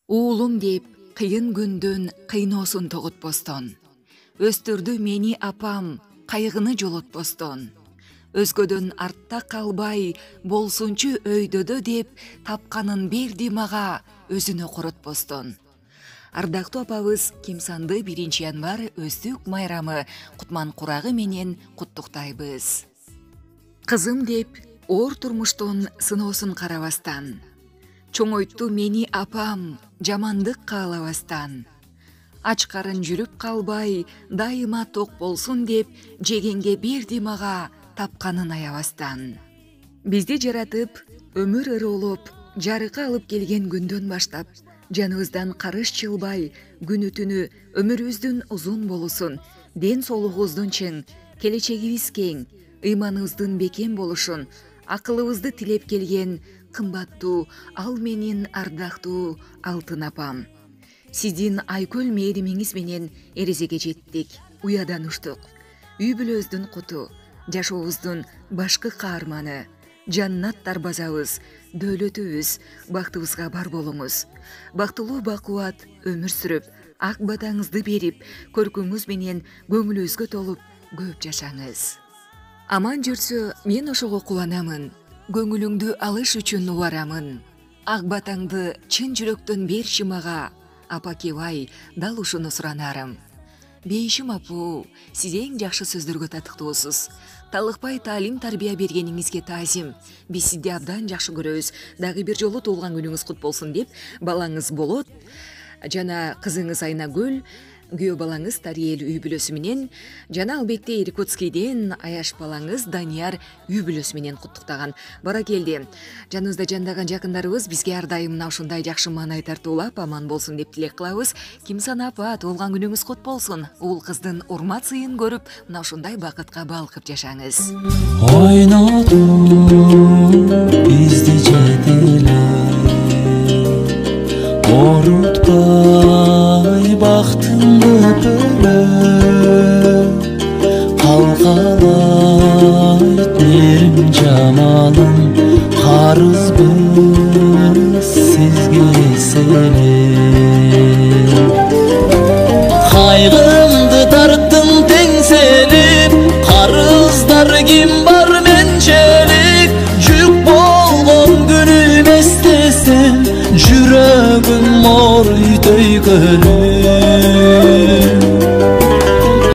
Уулум деп кыйын күндүн кыйноосун тогутпостон. Өстүрдү мени апам кайгыны жолотпостон. Өзгөдөн артта калбай, болсунчу өйдөдө деп тапканын берди мага, өзүнө коротпостон. Ардактуу апабыз Кимсанды 1 январь өздүк майрамы Кутман курагы менен куттуктайбыз. Кызым деп оор турмуштун сыноосун карабастан. Чоңойту мени апам жамандык каалабастан. Ач карын жүрүп калбай, дайыма ток болсун деп жегенге берди мага, тапканын аябастан. Бизди жаратып, өмүр ыроолоп, жарыкка алып келген күндөн баштап, жаныбыздан карыш чылбай, күнү түнү өмүрүбүздүн узун болусун, ден соолугубуздун чың, келечегибиз кең, ыйманыбыздын бекем болушун, акылыбызды тилеп келген кымбаттуу, ал менин ардактуу алтын апам. Сиздин айкөл мээримиңиз менен эрезеге жеттик, уядан уштук. Үй бүлөбүздүн куту, жашообуздун башкы каарманы, жаннат дарбазабыз, дөөлөтүбүз, бактыбызга бар болуңуз. Бактылуу бакубат өмүр сүрүп, ак батаңызды берип, көркүңүз менен көңүлүбүзгө толуп, көп жашаңыз. Аман жүрсө, мен ошого кубанамын. Көңүлүңдү алыш үчүн убарамын. Ак батаңды чын жүрөктөн берчи мага, апа кебай, дал ушуну суранарым. Бейишим апу, сиз эң жакшы сөздөргө татыктуусуз. Талыкпай таалим тарбия бергениңизге таазим. Биз сизди абдан жакшы көрөбүз. Дагы бир жолу туулган күнүңүз кут болсун деп, балаңыз болот. Жана кызыңыз Айнагүл, күйөө балаңыз Тариэл үй бүлөсү менен, жана албетте Иркутскийден аяш балаңыз Данияр үй бүлөсү менен куттуктаган. Баракелди. Жаныбызда жандаган жакындарыбыз бизге ар дайым мына ушундай жакшы маанай тартуулап аман болсун деп тилек кылабыз. Кимсан апа, туулган күнүңүз кут болсун. Уул кыздын урмат сыйын көрүп, мына ушундай бакытка балкып жашаңыз. Ойнотуп бизди жетеле, орутпай бактыңды бөлө, калкалайт нерим жамалым, карызбыз сизге селен. Кайгымды тарттым теңселип, карыздар ким бар менчелик, жүк болгон күнүм эстесем, жүрөгүм оор үтөй көлүп.